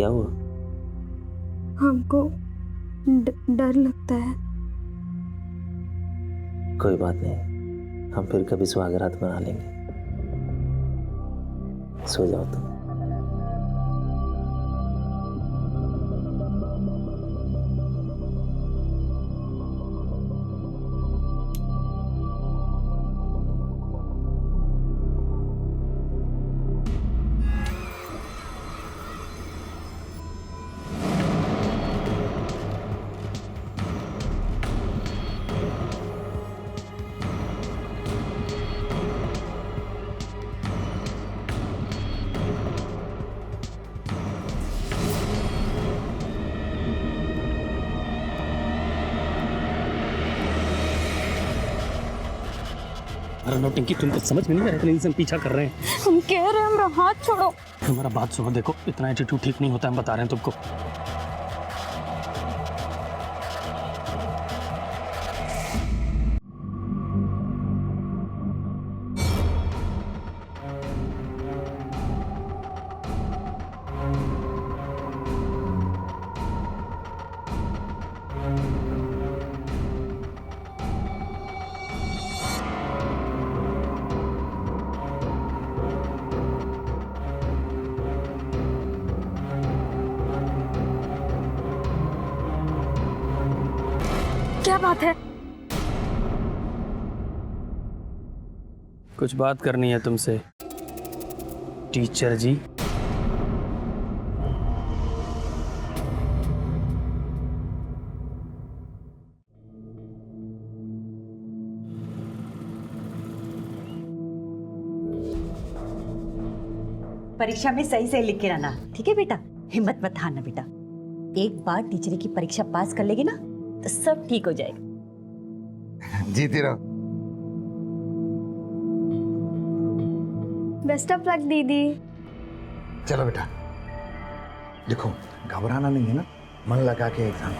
क्या हुआ? हमको डर लगता है। कोई बात नहीं, हम फिर कभी सुहागरात मना लेंगे। सो जाओ तुम। अरे नौटंकी, तुमको समझ में नहीं आ रहा? इंसान पीछा कर रहे हैं। हम कह रहे हैं हमारा हाथ छोड़ो। हमारा बात सुनो, देखो इतना एटीट्यूड ठीक नहीं होता, हम बता रहे हैं तुमको। क्या बात है? कुछ बात करनी है तुमसे टीचर जी। परीक्षा में सही से लिख के रहना, ठीक है बेटा? हिम्मत मत हारना बेटा। एक बार टीचर की परीक्षा पास कर लेगी ना तो सब ठीक हो जाएगा। जीती रहो। बेस्ट ऑफ लक दीदी। चलो बेटा, देखो घबराना नहीं है ना, मन लगा के एग्जाम।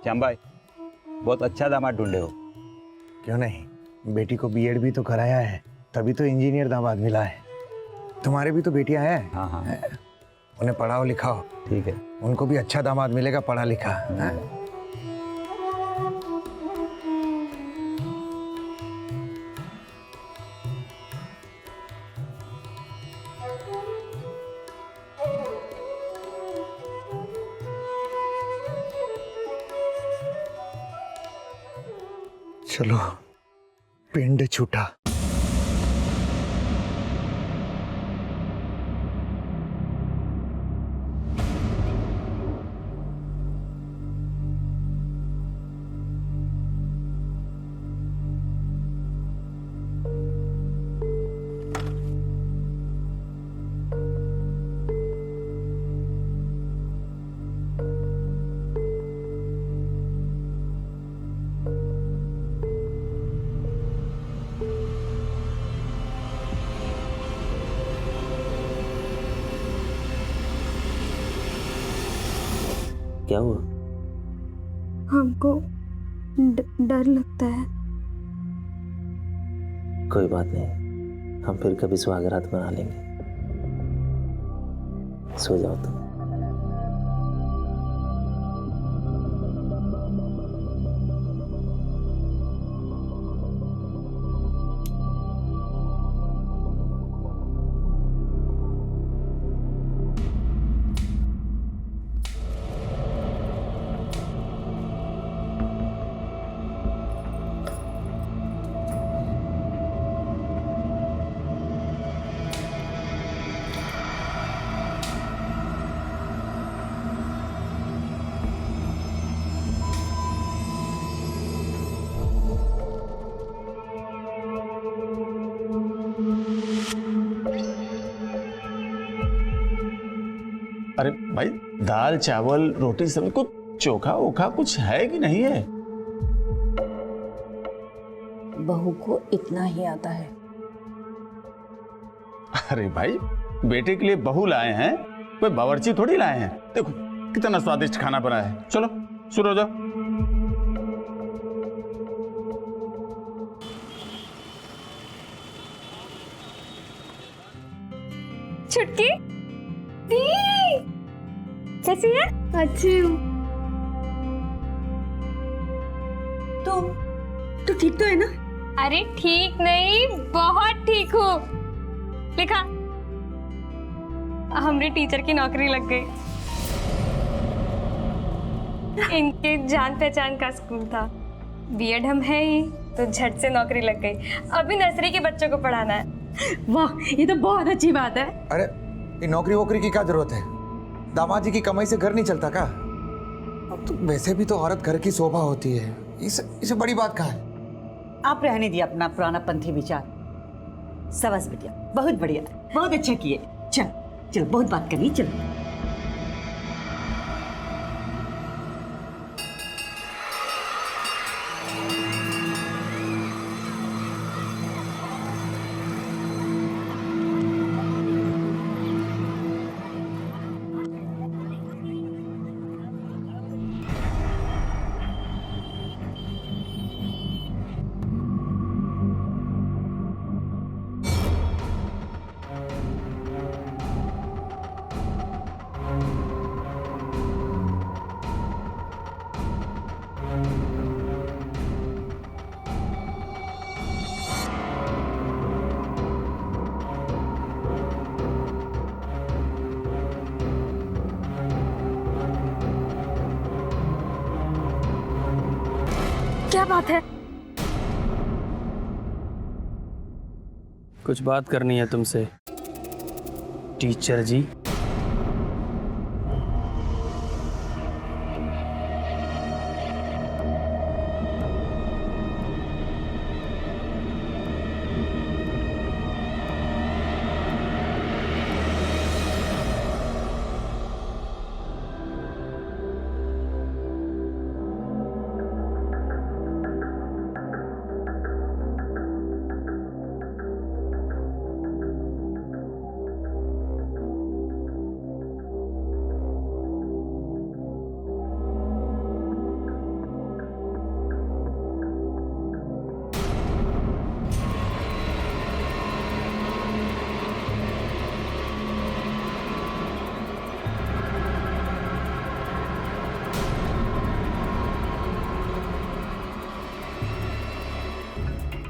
श्याम भाई, बहुत अच्छा दामाद ढूंढे हो। क्यों नहीं, बेटी को बीएड भी तो कराया है, तभी तो इंजीनियर दामाद मिला है। तुम्हारे भी तो बेटियां हैं। हाँ हाँ उन्हें पढ़ाओ लिखाओ, ठीक है। उनको भी अच्छा दामाद मिलेगा पढ़ा लिखा। चलो, पिंड छूटा। क्या हुआ? हमको डर लगता है। कोई बात नहीं, हम फिर कभी सुहागरात मना लेंगे। सो जाओ तुम। अरे भाई, दाल चावल रोटी सब्जी कुछ चोखा ओखा कुछ है कि नहीं है? बहू को इतना ही आता है, अरे भाई, बेटे के लिए बहू लाए हैं, कोई बावर्ची थोड़ी लाए हैं। देखो कितना स्वादिष्ट खाना बना है। चलो शुरू हो जाओ। छुटकी दी कैसी है? अच्छी हूँ। तो ठीक तो है ना? अरे ठीक नहीं, बहुत ठीक हूँ। लिखा हमरे टीचर की नौकरी लग गई। इनके जान पहचान का स्कूल था, बीएड हम है ही, तो झट से नौकरी लग गई। अभी नर्सरी के बच्चों को पढ़ाना है। वाह, ये तो बहुत अच्छी बात है। अरे ये नौकरी वोकरी की क्या जरूरत है? दामाद जी की कमाई से घर नहीं चलता का? अब तो वैसे भी तो औरत घर की शोभा होती है, इसे बड़ी बात कहा है? आप रहने दिया अपना पुराना पंथी विचार। सबस बिटिया, बहुत बढ़िया, बहुत अच्छा किए। चल चल, बहुत बात करनी, चलो। क्या बात है? कुछ बात करनी है तुमसे टीचर जी।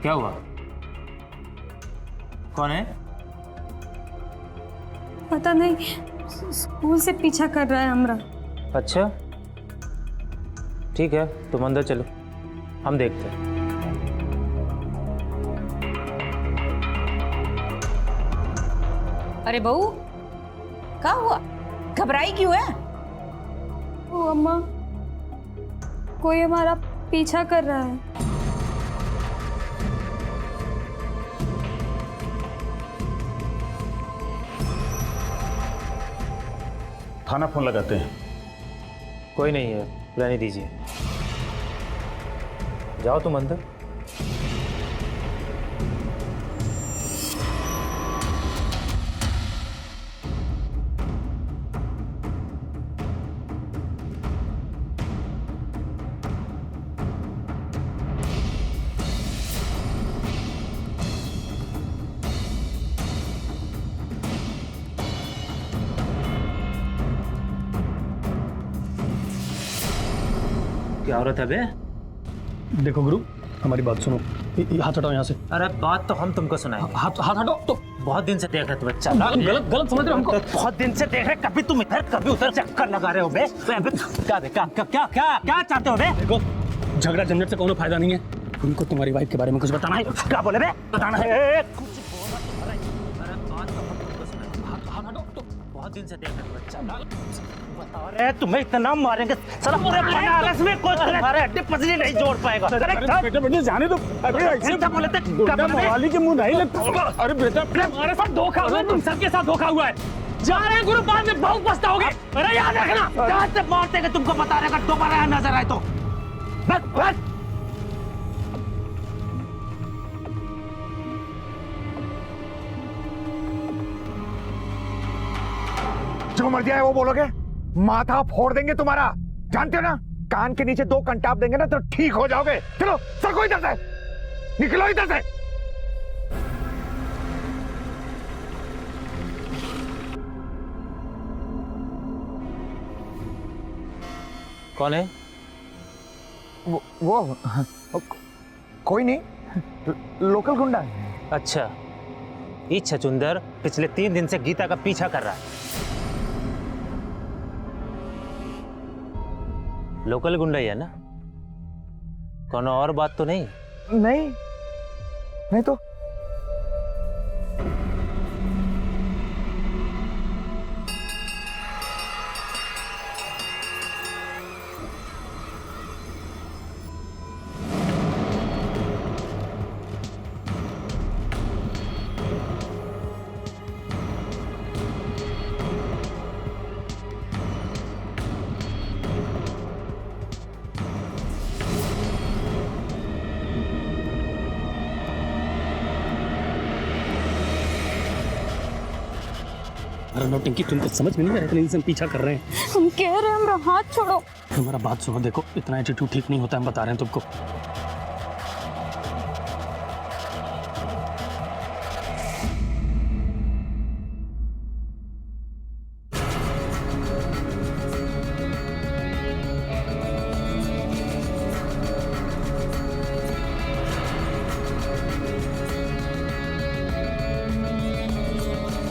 क्या हुआ? कौन है? पता नहीं, स्कूल से पीछा कर रहा है हमरा। अच्छा ठीक है, तुम अंदर चलो, हम देखते हैं। अरे बहू, क्या हुआ? घबराई क्यों है? ओ अम्मा, कोई हमारा पीछा कर रहा है। थाना फोन लगाते हैं। कोई नहीं है, रहने दीजिए। जाओ तुम अंदर। क्या औरत है बे? देखो गुरु, हमारी बात सुनो। हाथ हटाओ यहाँ से। अरे बात तो हम तुमको सुनाएंगे। हाथ हाथ हटाओ। तो बहुत दिन से देख रहे थे बच्चा। गलत गलत समझ रहे हो हमको। बहुत दिन से देख रहे, कभी तुम इधर कभी उधर चक्कर लगा रहे हो बे। क्या बे, क्या क्या क्या क्या क्या चाहते हो बे? देखो, झगड़ा झंझट से कोनो फायदा नहीं है। उनको तुम्हारी वाइफ के बारे में कुछ बताना है। क्या बोले बे? बताना है। बहुत दिन से देख रहे थे बच्चा। बता रहे तुम्हें इतना मारेंगे साला, पूरे बनारस में कोई तुम्हारे हड्डी पसली नहीं जोड़ पाएगा। बेटे बेटे जाने दो। अरे ऐसे बोले थे मोहाली के मुंह नहीं लगता। अरे बेटा, हमारे साथ धोखा हुआ है, तुम सबके साथ धोखा हुआ है। जा रहे हैं गुरु, बाद में बहुत पछताओगे। अरे याद रखना। जहाँ से मारते हैं तुमको बता रहे, अगर दोबारा यहाँ नजर आए तो बस बस। जो मर्जी है वो बोलोगे, माथा फोड़ देंगे तुम्हारा, जानते हो ना? कान के नीचे 2 कंटाप देंगे ना तो ठीक हो जाओगे। चलो सरको इधर से, निकलो इधर से। कौन है? वो कोई नहीं, लोकल गुंडा है। अच्छा, ये छचुंदर पिछले 3 दिन से गीता का पीछा कर रहा है। लोकल गुंडा ही है ना? कोनो और बात तो नहीं? नहीं तो अरे नौटंकी, तुमको समझ में नहीं आ रहा, इतने दिन से हम पीछा कर रहे हैं। हम कह रहे हैं हमारा हाथ छोड़ो। हमारा बात सुनो, देखो इतना एटीट्यूड ठीक नहीं होता, हम बता रहे हैं तुमको।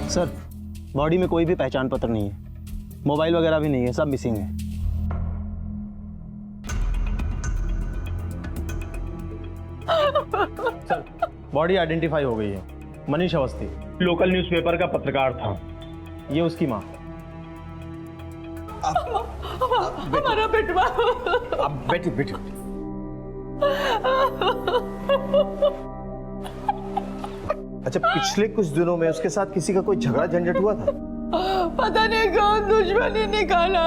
सर, बॉडी में कोई भी पहचान पत्र नहीं है, मोबाइल वगैरह भी नहीं है, सब मिसिंग है। सर, बॉडी आइडेंटिफाई हो गई है, मनीष अवस्थी, लोकल न्यूज़पेपर का पत्रकार था। ये उसकी माँ। हमारा बेटवा। अब बेटी अच्छा, पिछले कुछ दिनों में उसके साथ किसी का कोई झगड़ा झंझट हुआ था? पता नहीं कौन दुश्मनी निकाला।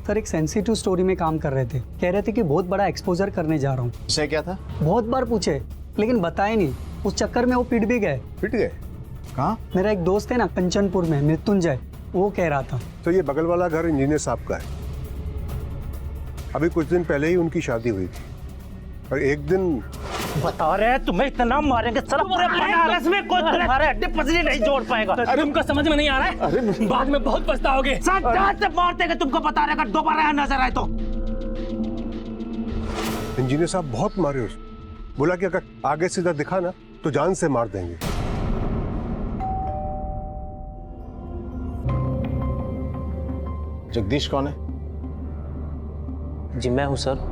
सर, एक सेंसिटिव स्टोरी में काम कर रहे थे, कह रहे थे कि बहुत बड़ा एक्सपोजर करने जा रहा हूँ। विषय क्या था? बहुत बार पूछे लेकिन बताए नहीं, उस चक्कर में वो पिट भी गए। पिट गए? कहाँ? मेरा एक दोस्त है ना कंचनपुर में, मृत्युंजय, वो कह रहा था। तो ये बगल वाला घर इंजीनियर साहब का है। अभी कुछ दिन पहले ही उनकी शादी हुई थी और एक दिन बता रहे हैं तुम्हें इतना मारेंगे, साला पूरे बनारस में कोई तुम्हारे हड्डी पसली नहीं जोड़ पाएगा। अरे तुमको समझ में नहीं आ रहा है? अरे बाद में बहुत पछताओगे। से मार देंगे तुमको, बता रहे, अगर दोबारा यहाँ नजर आए तो। इंजीनियर साहब बहुत मारे उसको, बोला कि अगर आगे सीधा दिखा ना तो जान से मार देंगे। जगदीश कौन है? जी मैं हूँ सर।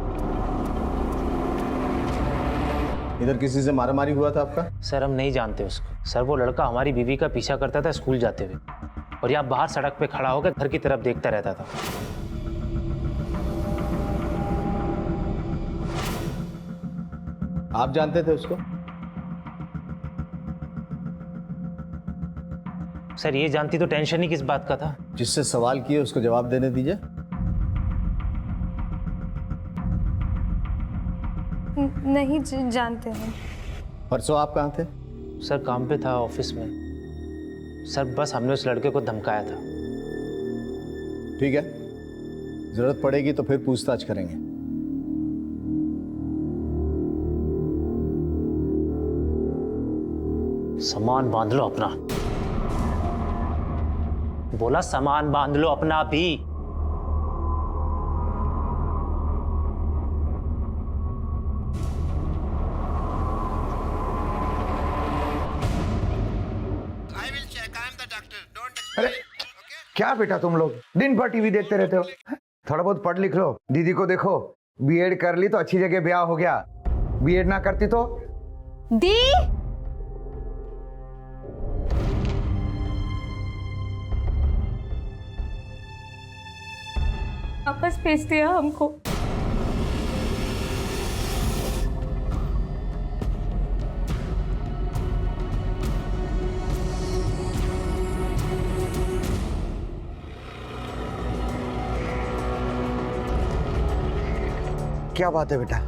इधर किसी से मारामारी हुआ था आपका? सर हम नहीं जानते उसको। सर वो लड़का हमारी बीवी का पीछा करता था स्कूल जाते हुए, और यहाँ बाहर सड़क पे खड़ा होकर घर की तरफ देखता रहता था। आप जानते थे उसको? सर ये जानती तो टेंशन ही किस बात का था। जिससे सवाल किए उसको जवाब देने दीजिए। नहीं जानते हैं। परसों आप कहाँ थे? सर काम पे था, ऑफिस में। सर बस हमने उस लड़के को धमकाया था। ठीक है, जरूरत पड़ेगी तो फिर पूछताछ करेंगे। सामान बांध लो अपना। बोला सामान बांध लो अपना भी। अरे क्या बेटा तुम लोग दिन भर टीवी देखते रहते हो? थोड़ा बहुत पढ़ लिख लो। दीदी को देखो, बीएड कर ली तो अच्छी जगह ब्याह हो गया, बीएड ना करती तो। दी वापस भेज दिया हमको। क्या बात है बेटा?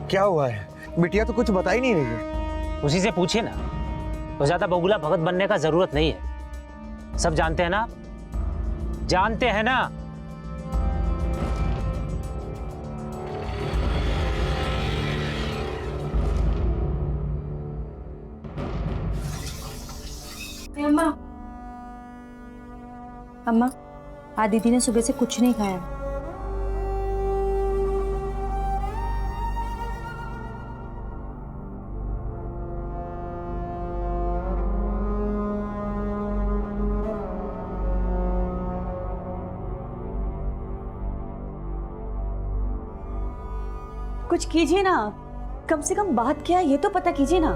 क्या हुआ है? बिटिया तो कुछ बता ही नहीं रही है। उसी से पूछिए ना। तो ज्यादा बगुला भगत बनने का जरूरत नहीं है। सब जानते हैं ना, जानते हैं ना। अम्मा, अम्मा, आज दीदी ने सुबह से कुछ नहीं खाया। कुछ कीजिए ना, कम से कम बात क्या है ये तो पता कीजिए ना।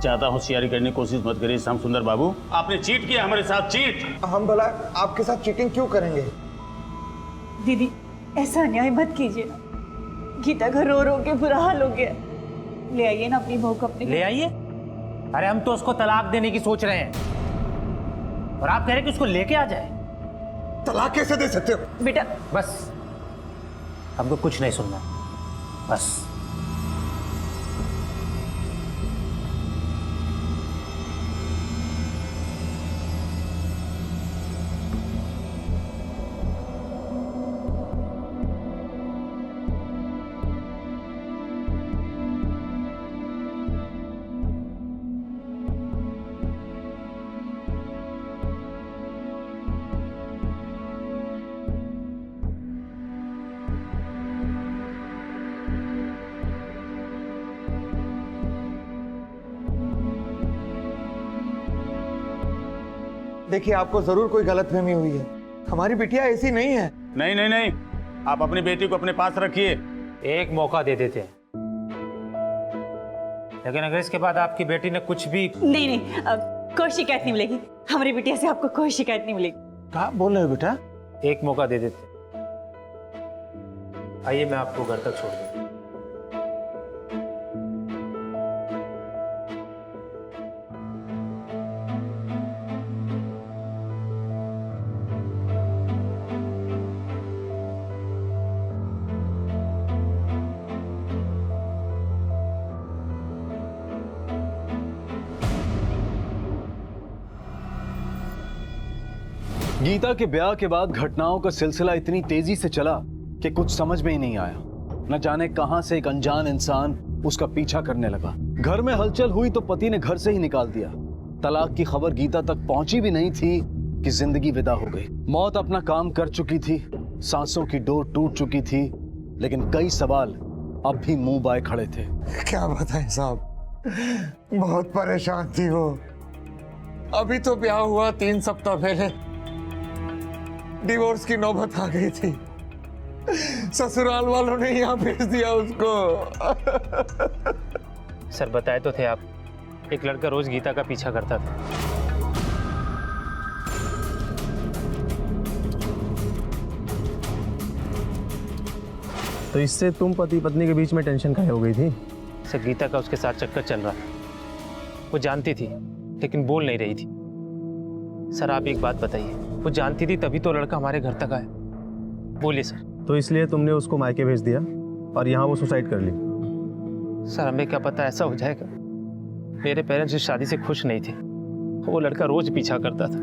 ज्यादा होशियारी करने की कोशिश मत करिए श्याम सुंदर बाबू। आपने चीट किया हमारे साथ, चीट। हम भला आपके साथ चीटिंग क्यों करेंगे? दीदी ऐसा अन्याय मत कीजिए ना। गीता घर रो रो के बुरा हाल हो गया। ले आइए ना अपनी बहू को अपने। ले आइए? अरे हम तो उसको तलाक देने की सोच रहे हैं और आप कह रहे हैं कि उसको लेके आ जाए। तलाक कैसे दे सकते हो? बेटा बस, हमको कुछ नहीं सुनना, बस। देखिए, आपको जरूर कोई गलतफहमी हुई है। हमारी बिटिया ऐसी नहीं है। नहीं नहीं नहीं, आप अपनी बेटी को अपने पास रखिए। एक मौका दे देते हैं, लेकिन अगर इसके बाद आपकी बेटी ने कुछ भी नहीं नहीं, कोई शिकायत नहीं मिलेगी। हमारी बिटिया से आपको कोई शिकायत नहीं मिलेगी। क्या बोल रहे हो बेटा? एक मौका दे देते। आइए, मैं आपको घर तक छोड़ दूँ। गीता के ब्याह के बाद घटनाओं का सिलसिला इतनी तेजी से चला कि कुछ समझ में ही नहीं आया। न जाने कहां से एक अनजान इंसान उसका पीछा करने लगा। घर में हलचल हुई तो पति ने घर से ही निकाल दिया। तलाक की खबर गीता तक पहुंची भी नहीं थी कि जिंदगी विदा हो गई। मौत अपना काम कर चुकी थी, सांसों की डोर टूट चुकी थी, लेकिन कई सवाल अब भी मुंह बाए खड़े थे। क्या बताएं साहब, बहुत परेशान थी वो। अभी तो ब्याह हुआ 3 सप्ताह पहले, डिवोर्स की नौबत आ गई थी। ससुराल वालों ने यहाँ भेज दिया उसको। सर, बताए तो थे आप, एक लड़का रोज गीता का पीछा करता था। तो इससे तुम पति पत्नी के बीच में टेंशन काहे हो गई थी? सर, गीता का उसके साथ चक्कर चल रहा था। वो जानती थी लेकिन बोल नहीं रही थी। सर, आप एक बात बताइए, वो जानती थी तभी तो लड़का हमारे घर तक आया। बोलिए सर। तो इसलिए तुमने उसको मायके भेज दिया और यहाँ वो सुसाइड कर ली? सर, हमें क्या पता ऐसा हो जाएगा। मेरे पेरेंट्स इस शादी से खुश नहीं थे। वो लड़का रोज पीछा करता था,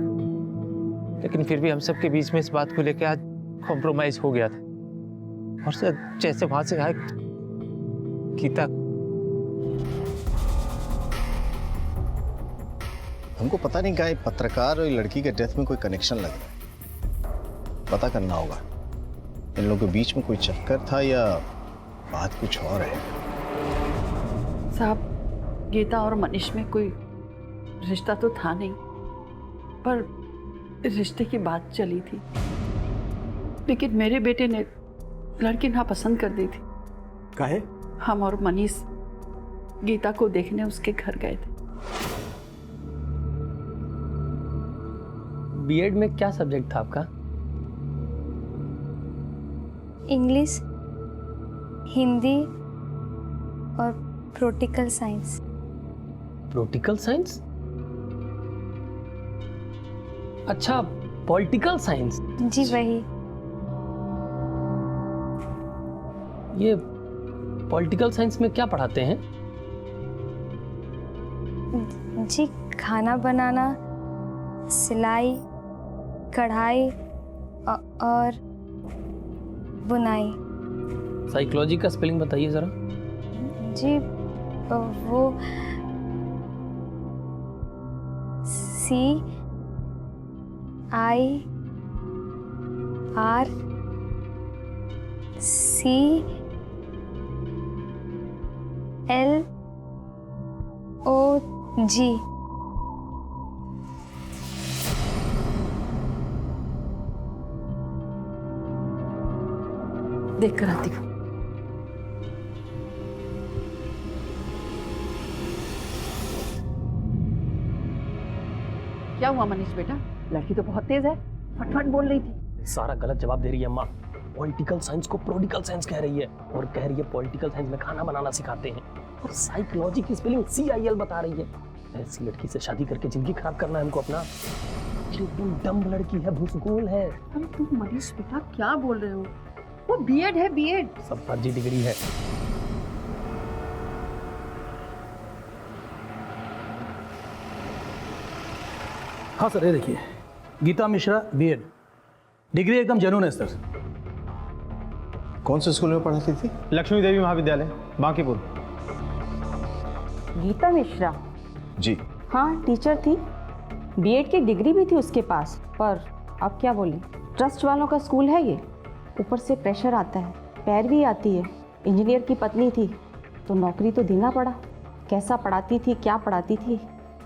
लेकिन फिर भी हम सबके बीच में इस बात को लेकर आज कॉम्प्रोमाइज हो गया था। और सर, जैसे वहां से आए गीता, हमको पता नहीं क्या पत्रकार और लड़की के डेथ में कोई कनेक्शन लग रहा है। पता करना होगा इन लोगों के बीच में कोई चक्कर था या बात कुछ और है। साहब, गीता और मनीष में कोई रिश्ता तो था नहीं, पर रिश्ते की बात चली थी। लेकिन मेरे बेटे ने लड़की नापसंद कर दी थी। काहे? हम और मनीष गीता को देखने उसके घर गए थे। बीएड में क्या सब्जेक्ट था आपका? इंग्लिश, हिंदी और प्रोटिकल साइंस। प्रोटिकल साइंस? अच्छा, पॉलिटिकल साइंस। जी वही। ये पॉलिटिकल साइंस में क्या पढ़ाते हैं? जी खाना बनाना, सिलाई, कढ़ाई और बुनाई। साइकोलॉजी का स्पेलिंग बताइए जरा। जी वो CIRCLOG। देख कर आती हूँ। क्या हुआ मनीष बेटा? लड़की तो बहुत तेज है, फटफट बोल रही थी। सारा गलत जवाब दे रही है अम्मा। पॉलिटिकल साइंस को पॉलिटिकल साइंस कह रही है और कह रही है पॉलिटिकल साइंस में खाना बनाना सिखाते हैं, और साइकोलॉजी की स्पेलिंग CIL बता रही है। ऐसी लड़की से शादी करके जिंदगी खराब करना है हमको अपना। एकदम डम्ब लड़की है, भूसगोल है। अरे तुम मनीष बेटा क्या बोल रहे हो? वो B.Ed है, B.Ed। सब फर्जी डिग्री है। हाँ सर, ये देखिए, गीता मिश्रा B.Ed, डिग्री एकदम जेन्युइन है सर। कौन से स्कूल में पढ़ाती थी? लक्ष्मी देवी महाविद्यालय, बांकीपुर। गीता मिश्रा? जी हाँ, टीचर थी। B.Ed की डिग्री भी थी उसके पास, पर अब क्या बोली, ट्रस्ट वालों का स्कूल है ये। ऊपर से प्रेशर आता है, पैरवी आती है। इंजीनियर की पत्नी थी तो नौकरी तो देना पड़ा। कैसा पढ़ाती थी, क्या पढ़ाती थी,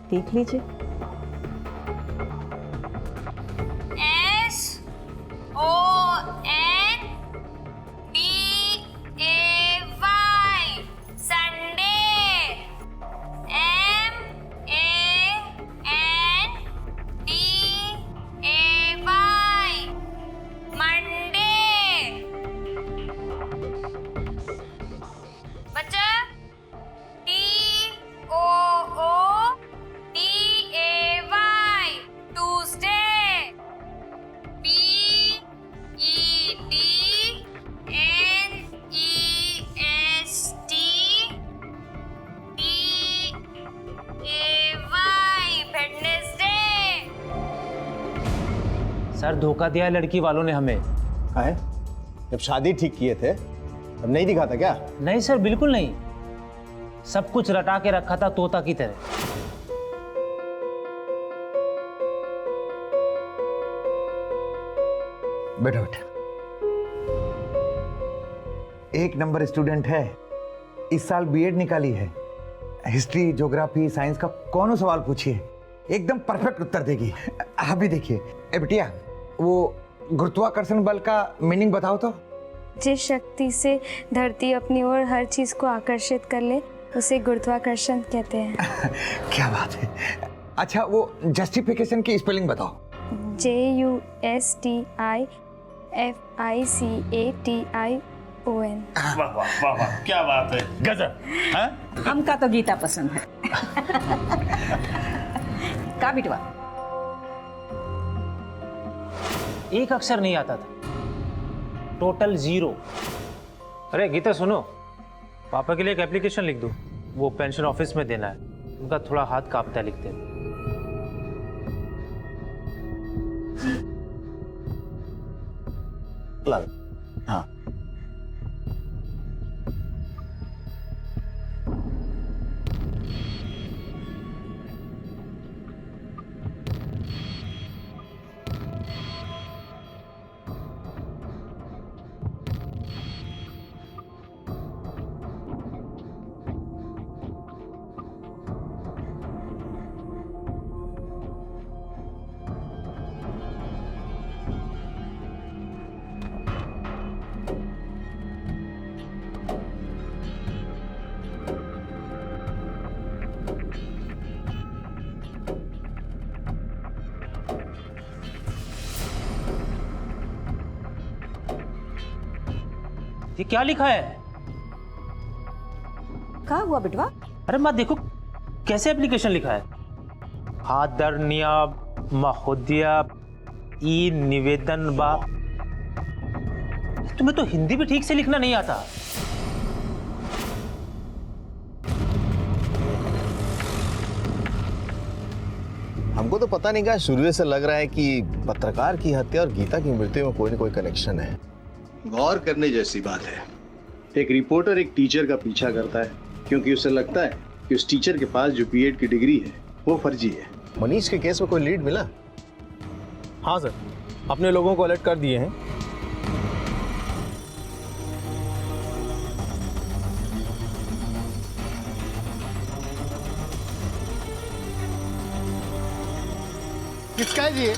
देख लीजिए। सर धोखा दिया है लड़की वालों ने हमें। है? जब शादी ठीक किए थे तब नहीं दिखा था क्या? नहीं सर, बिल्कुल नहीं। सब कुछ रटा के रखा था तोता की तरह। बैठो बेटा। एक नंबर स्टूडेंट है, इस साल B.Ed निकाली है। हिस्ट्री, ज्योग्राफी, साइंस का कौन सवाल पूछिए एकदम परफेक्ट उत्तर देगी। अभी देखिए ए बिटिया, वो गुरुत्वाकर्षण बल का मीनिंग बताओ तो। जिस शक्ति से धरती अपनी ओर हर चीज को आकर्षित कर ले उसे गुरुत्वाकर्षण कहते हैं। क्या बात है। अच्छा वो जस्टिफिकेशन की स्पेलिंग बताओ। JUSTIFICATION। वाह वाह वाह वाह, क्या बात है, गजब। हाँ? हमका तो गीता पसंद है। का बिटवा? एक अक्षर नहीं आता था, टोटल 0। अरे गीता सुनो, पापा के लिए एक एप्लीकेशन लिख दो, वो पेंशन ऑफिस में देना है। उनका थोड़ा हाथ कांपता है लिखते हैं। हाँ ये क्या लिखा है? क्या हुआ बिटवा? अरे माँ देखो कैसे एप्लीकेशन लिखा है। आदरणीय महोदय ई निवेदन बा। तुम्हें तो हिंदी भी ठीक से लिखना नहीं आता। हमको तो पता नहीं क्या शुरू से लग रहा है कि पत्रकार की हत्या और गीता की मृत्यु में कोई ना कोई कनेक्शन है। गौर करने जैसी बात है। एक रिपोर्टर एक टीचर का पीछा करता है क्योंकि उसे लगता है कि उस टीचर के पास जो बीएड की डिग्री है वो फर्जी है। मनीष के केस में कोई लीड मिला? हाँ सर, अपने लोगों को अलर्ट कर दिए हैं। किसका है ये?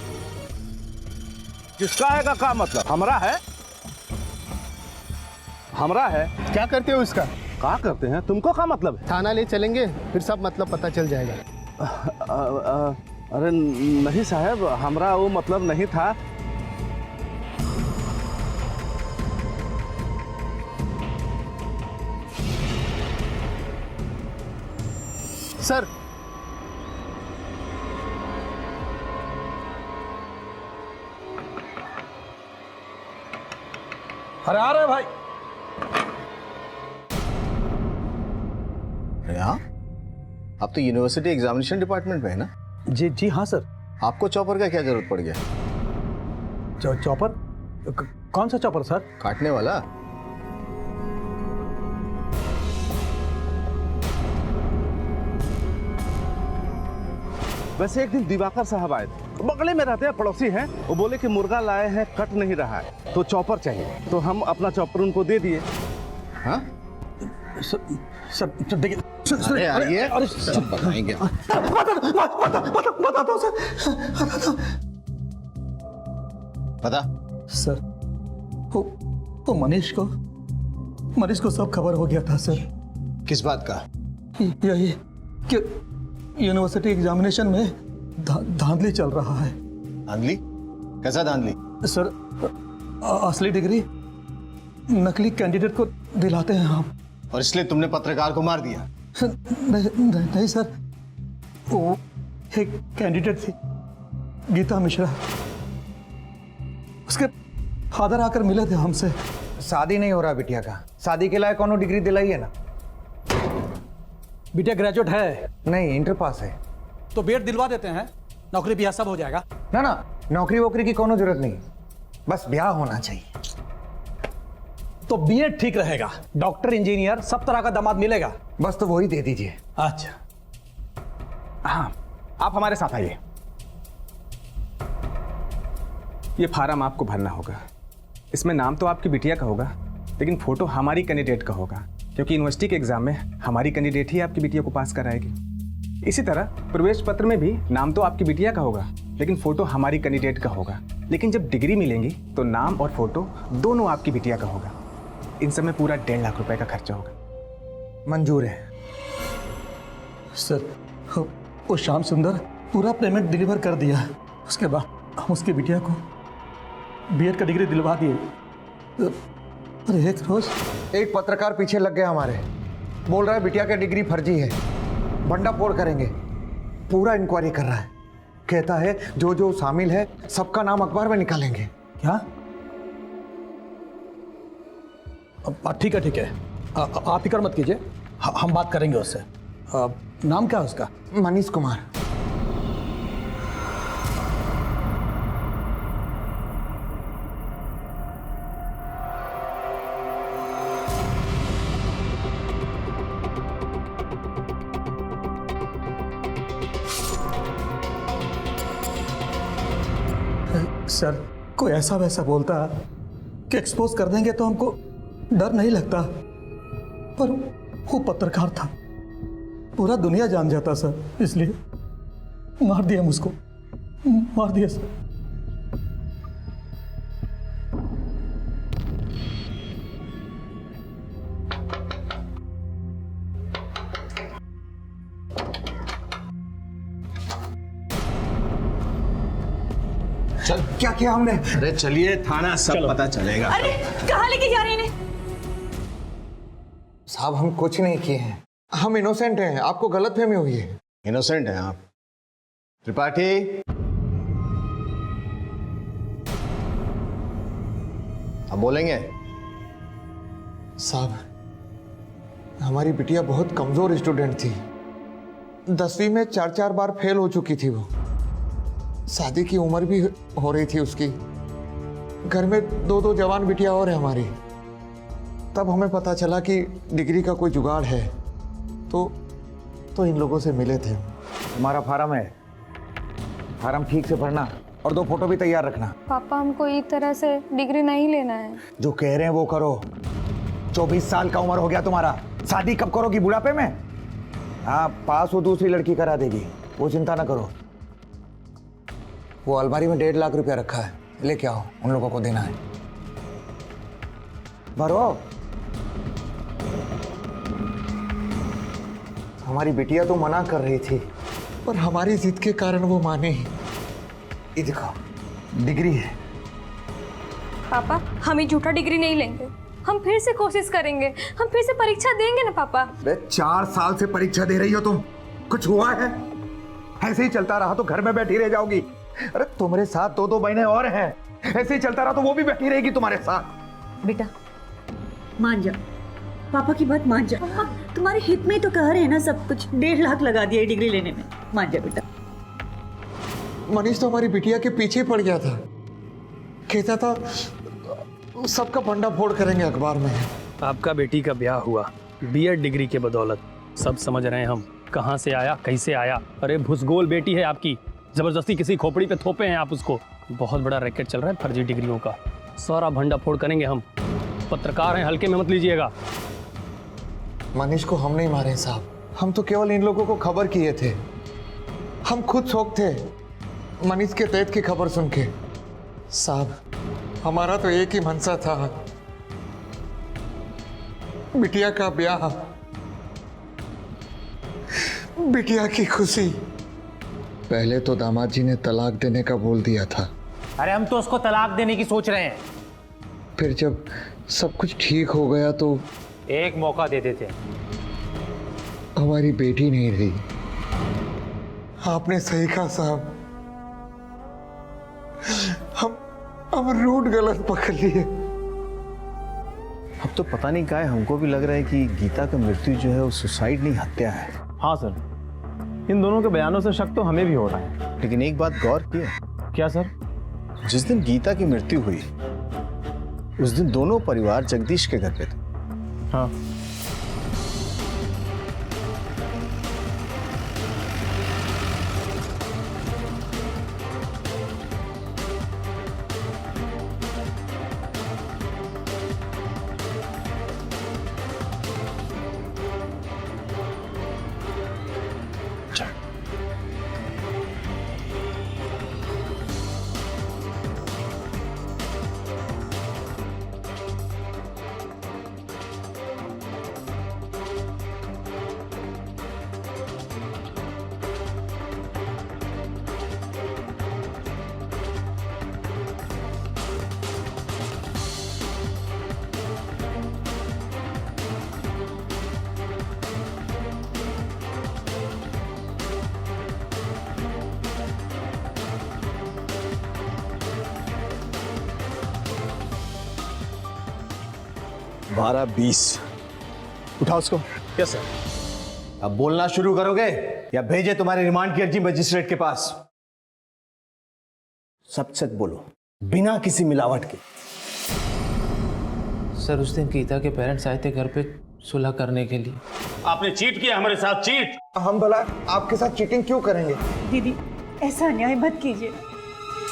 किसका है का मतलब? हमरा है, हमरा है। क्या करते हो इसका? क्या करते हैं? तुमको क्या मतलब है? थाना ले चलेंगे, फिर सब मतलब पता चल जाएगा। अरे नहीं साहब, हमरा वो मतलब नहीं था। सर, अरे आ रहे भाई। हाँ, आप तो यूनिवर्सिटी एग्जामिनेशन डिपार्टमेंट में है ना? जी हाँ सर। आपको चॉपर का क्या जरूरत पड़ गया? चॉपर? कौन सा चॉपर सर? काटने वाला? वैसे एक दिन दिवाकर साहब आए थे, बगले में रहते हैं, पड़ोसी हैं। वो बोले कि मुर्गा लाए हैं, कट नहीं रहा है, तो चॉपर चाहिए। तो हम अपना चॉपर उनको दे दिए। हाँ सर देखिए, अरे आइए, सब बताएंगे। बताता हूँ सर। पता सर, वो मनीष को सब खबर हो गया था सर। किस बात का? यही कि यूनिवर्सिटी एग्जामिनेशन में धांधली चल रहा है। धांधली? कैसा धांधली? सर, असली डिग्री नकली कैंडिडेट को दिलाते हैं हम। और इसलिए तुमने पत्रकार को मार दिया? नहीं सर, वो एक कैंडिडेट थी, गीता मिश्रा। उसके फादर आकर मिले थे हमसे। शादी नहीं हो रहा बिटिया का, शादी के लायक कौन डिग्री दिलाई है ना? बिटिया ग्रेजुएट है? नहीं, इंटर पास है। तो बीएड दिलवा देते हैं, नौकरी ब्याह सब हो जाएगा। ना, नौकरी वोकरी की कोनो जरूरत नहीं, बस ब्याह होना चाहिए। तो बीएड ठीक रहेगा, डॉक्टर इंजीनियर सब तरह का दामाद मिलेगा। बस तो वही दे दीजिए। अच्छा, हाँ, आप हमारे साथ आइए। ये फार्म आपको भरना होगा। इसमें नाम तो आपकी बिटिया का होगा, लेकिन फोटो हमारी कैंडिडेट का होगा, क्योंकि यूनिवर्सिटी के एग्जाम में हमारी कैंडिडेट ही आपकी बिटिया को पास कराएगी। इसी तरह प्रवेश पत्र में भी नाम तो आपकी बिटिया का होगा, लेकिन फोटो हमारी कैंडिडेट का होगा। लेकिन जब डिग्री मिलेंगी तो नाम और फोटो दोनों आपकी बिटिया का होगा। इन सब में पूरा 1.5 लाख रुपए का खर्चा होगा। मंजूर है सर। वो श्याम सुंदर पूरा पेमेंट डिलीवर कर दिया। उसके बाद हम उसकी बिटिया को बीएड का डिग्री दिलवा दिए। अरे एक रोज एक पत्रकार पीछे लग गया हमारे, बोल रहा है बिटिया की डिग्री फर्जी है, भंडा फोड़ करेंगे। पूरा इंक्वायरी कर रहा है, कहता है जो जो शामिल है सबका नाम अखबार में निकालेंगे। क्या? ठीक है, आप फिक्र मत कीजिए, हम बात करेंगे उससे। नाम क्या है उसका? मनीष कुमार। सर, कोई ऐसा वैसा बोलता कि एक्सपोज कर देंगे तो हमको डर नहीं लगता, पर वो पत्रकार था, पूरा दुनिया जान जाता सर, इसलिए मार दिया मुझको, मार दिया सर। चल, क्या किया हमने? अरे चलिए थाना, सब पता चलेगा। अरे कहाँ लेके जा रहे हैं? साहब, हम कुछ नहीं किए हैं, हम इनोसेंट हैं, आपको गलतफहमी हुई है। इनोसेंट हैं आप? त्रिपाठी, अब बोलेंगे? साहब, हमारी बिटिया बहुत कमजोर स्टूडेंट थी। 10वीं में 4 बार फेल हो चुकी थी वो। शादी की उम्र भी हो रही थी उसकी। घर में 2 जवान बिटिया और है हमारी। तब हमें पता चला कि डिग्री का कोई जुगाड़ है, तो इन लोगों से मिले थे। तुम्हारा फार्म है, फार्म ठीक से भरना और 2 फोटो भी तैयार रखना। पापा हमको एक तरह से डिग्री नहीं लेना है। जो कह रहे हैं वो करो। 24 साल का उम्र हो गया तुम्हारा, शादी कब करोगी? बुढ़ापे में? हाँ, पास हो दूसरी लड़की करा देगी, वो चिंता ना करो। वो अलमारी में 1.5 लाख रुपया रखा है, लेके आओ, उन लोगों को देना है। भरो। हमारी बिटिया तो मना कर रही थी, पर हमारी जिद के कारण वो माने ही। ये देखो, डिग्री है। पापा हम ये झूठा डिग्री नहीं लेंगे, हम फिर से कोशिश करेंगे, हम फिर से परीक्षा देंगे ना पापा। 4 साल से परीक्षा दे रही हो तुम, कुछ हुआ है? ऐसे ही चलता रहा तो घर में बैठी रह जाओगी। अरे तुम्हारे साथ 2 बहनें और हैं, ऐसे ही चलता रहा तो वो भी बैठी रहेगी तुम्हारे साथ। बेटा मान जा, पापा की बात मान जा। तुम्हारे हित में ही तो कह रहे हैं ना सब कुछ। 1.5 लाख लगा दिया डिग्री लेने में। मान जा बेटा। मनीष तो हमारी बिटिया के पीछे पड़ गया था, कहता था सबका भंडा फोड़ करेंगे अखबार में। आपका बेटी का ब्याह हुआ बीएड डिग्री के बदौलत। सब समझ रहे हैं हम, कहाँ से आया, कैसे आया। अरे भुसगोल बेटी है आपकी, जबरदस्ती किसी खोपड़ी पे थोपे हैं आप उसको। बहुत बड़ा रैकेट चल रहा है फर्जी डिग्रियों का, सारा भंडा फोड़ करेंगे हम। पत्रकार हैं, हल्के में मत लीजिएगा। मनीष को हम नहीं मारे साहब, हम तो केवल इन लोगों को खबर किए थे। हम खुद शौक थे मनीष के तहत की खबर सुन के। साहब, हमारा तो एक ही मनसा था, बिटिया का ब्याह, बिटिया की खुशी। पहले तो दामाद जी ने तलाक देने का बोल दिया था। अरे हम तो उसको तलाक देने की सोच रहे हैं। फिर जब सब कुछ ठीक हो गया तो एक मौका दे देते। हमारी बेटी नहीं रही। आपने सही कहा साहब, हम रूट गलत पकड़ लिए। अब तो पता नहीं क्या है, हमको भी लग रहा है कि गीता का मृत्यु जो है वो सुसाइड नहीं हत्या है। हाँ सर, इन दोनों के बयानों से शक तो हमें भी हो रहा है। लेकिन एक बात गौर किया? क्या सर? जिस दिन गीता की मृत्यु हुई उस दिन दोनों परिवार जगदीश के घर पे थे। हाँ। बारह 20 उठाओ उसको। Yes sir. अब बोलना शुरू करोगे या भेजे तुम्हारे रिमांड की अर्जी मजिस्ट्रेट के पास? सच सच बोलो, बिना किसी मिलावट के। सर, उस दिन गीता के पेरेंट्स आए थे घर पे सुलह करने के लिए। आपने चीट किया हमारे साथ, चीट। हम भला आपके साथ चीटिंग क्यों करेंगे? दीदी ऐसा अन्याय मत कीजिए,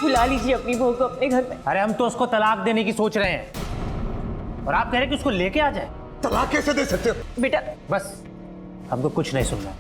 बुला लीजिए अपनी बहू को अपने घर में। अरे हम तो उसको तलाक देने की सोच रहे हैं और आप कह रहे हैं कि उसको लेके आ जाए। तलाक कैसे दे सकते हो? बेटा बस, हमको कुछ नहीं सुनना।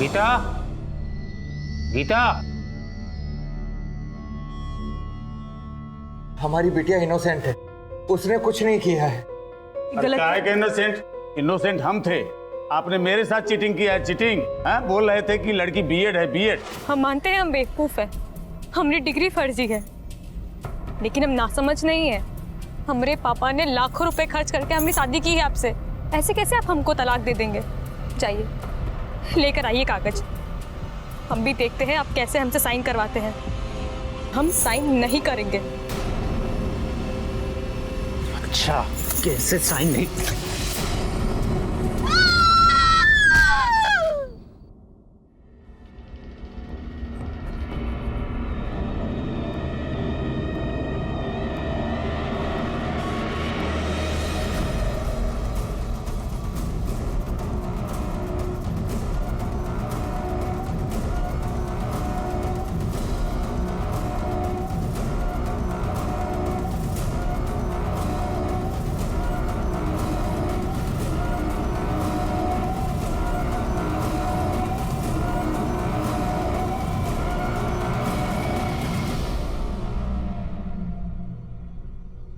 गीता, गीता, हमारी बिटिया इनोसेंट है, उसने कुछ नहीं किया है। काय के इनोसेंट? इनोसेंट हम थे, आपने मेरे साथ चीटिंग किया है। चीटिंग बोल रहे थे कि लड़की बीएड है, बीएड। हम मानते हैं हम बेवकूफ़ है, हमारी डिग्री फर्जी है, लेकिन हम नासमझ नहीं है। हमारे पापा ने लाखों रुपए खर्च करके हमने शादी की है आपसे, ऐसे कैसे आप हमको तलाक दे देंगे? चाहिए लेकर आइए कागज, हम भी देखते हैं आप कैसे हमसे साइन करवाते हैं। हम साइन नहीं करेंगे। अच्छा, कैसे साइन नहीं?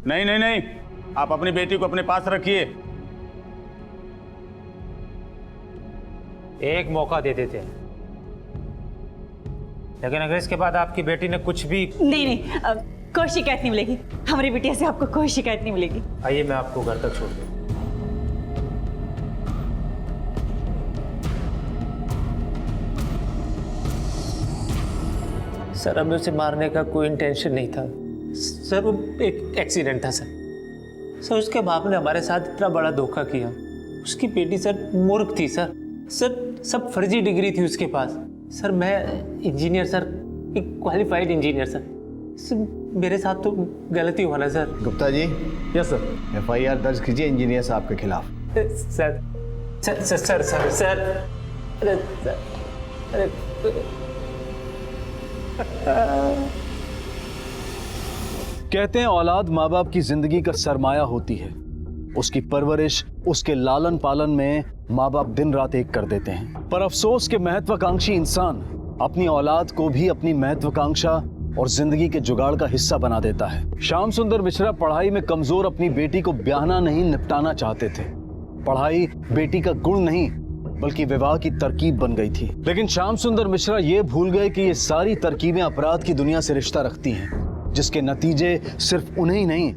नहीं नहीं नहीं, आप अपनी बेटी को अपने पास रखिए। एक मौका दे देते हैं, लेकिन अगर इसके बाद आपकी बेटी ने कुछ भी... नहीं नहीं, कोई शिकायत नहीं मिलेगी। हमारी बिटिया से आपको कोई शिकायत नहीं मिलेगी। आइए, मैं आपको घर तक छोड़ दूँ। सर, हमें उसे मारने का कोई इंटेंशन नहीं था सर, वो एक एक्सीडेंट था सर। उसके बाप ने हमारे साथ इतना बड़ा धोखा किया। उसकी बेटी सर मूर्ख थी सर, सब फर्जी डिग्री थी उसके पास। सर मैं इंजीनियर सर, एक क्वालिफाइड इंजीनियर सर, मेरे साथ तो गलती हुआ ना sir. Gupta ji. Yes sir. FIR दर्ज कीजिए इंजीनियर साहब के खिलाफ। Sir sir sir sir sir sir अरे कहते हैं औलाद माँ बाप की जिंदगी का सरमाया होती है। उसकी परवरिश, उसके लालन पालन में माँ बाप दिन रात एक कर देते हैं। पर अफसोस के महत्वाकांक्षी इंसान अपनी औलाद को भी अपनी महत्वाकांक्षा और जिंदगी के जुगाड़ का हिस्सा बना देता है। श्याम सुंदर मिश्रा पढ़ाई में कमजोर अपनी बेटी को ब्याहना नहीं, निपटाना चाहते थे। पढ़ाई बेटी का गुण नहीं बल्कि विवाह की तरकीब बन गई थी। लेकिन श्याम सुंदर मिश्रा ये भूल गए कि ये सारी तरकीबें अपराध की दुनिया से रिश्ता रखती हैं, जिसके नतीजे सिर्फ उन्हें ही नहीं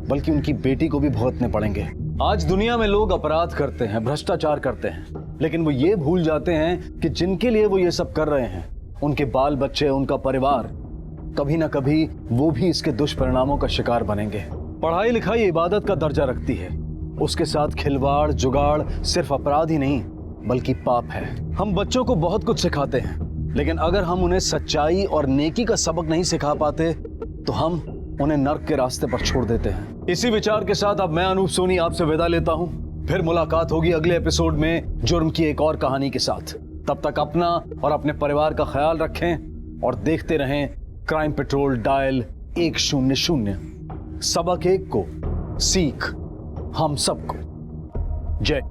बल्कि उनकी बेटी को भी भुगतने पड़ेंगे। आज दुनिया में लोग अपराध करते हैं, भ्रष्टाचार करते हैं, लेकिन वो ये भूल जाते हैं कि जिनके लिए वो ये सब कर रहे हैं, उनके बाल बच्चे, उनका परिवार, कभी ना कभी वो भी इसके दुष्परिणामों का शिकार बनेंगे। पढ़ाई लिखाई इबादत का दर्जा रखती है, उसके साथ खिलवाड़ जुगाड़ सिर्फ अपराध ही नहीं बल्कि पाप है। हम बच्चों को बहुत कुछ सिखाते हैं, लेकिन अगर हम उन्हें सच्चाई और नेकी का सबक नहीं सिखा पाते तो हम उन्हें नर्क के रास्ते पर छोड़ देते हैं। इसी विचार के साथ अब मैं अनूप सोनी आपसे विदा लेता हूं। फिर मुलाकात होगी अगले एपिसोड में जुर्म की एक और कहानी के साथ। तब तक अपना और अपने परिवार का ख्याल रखें और देखते रहें क्राइम पेट्रोल डायल 100। सबक एक को सीख हम सबको। जय।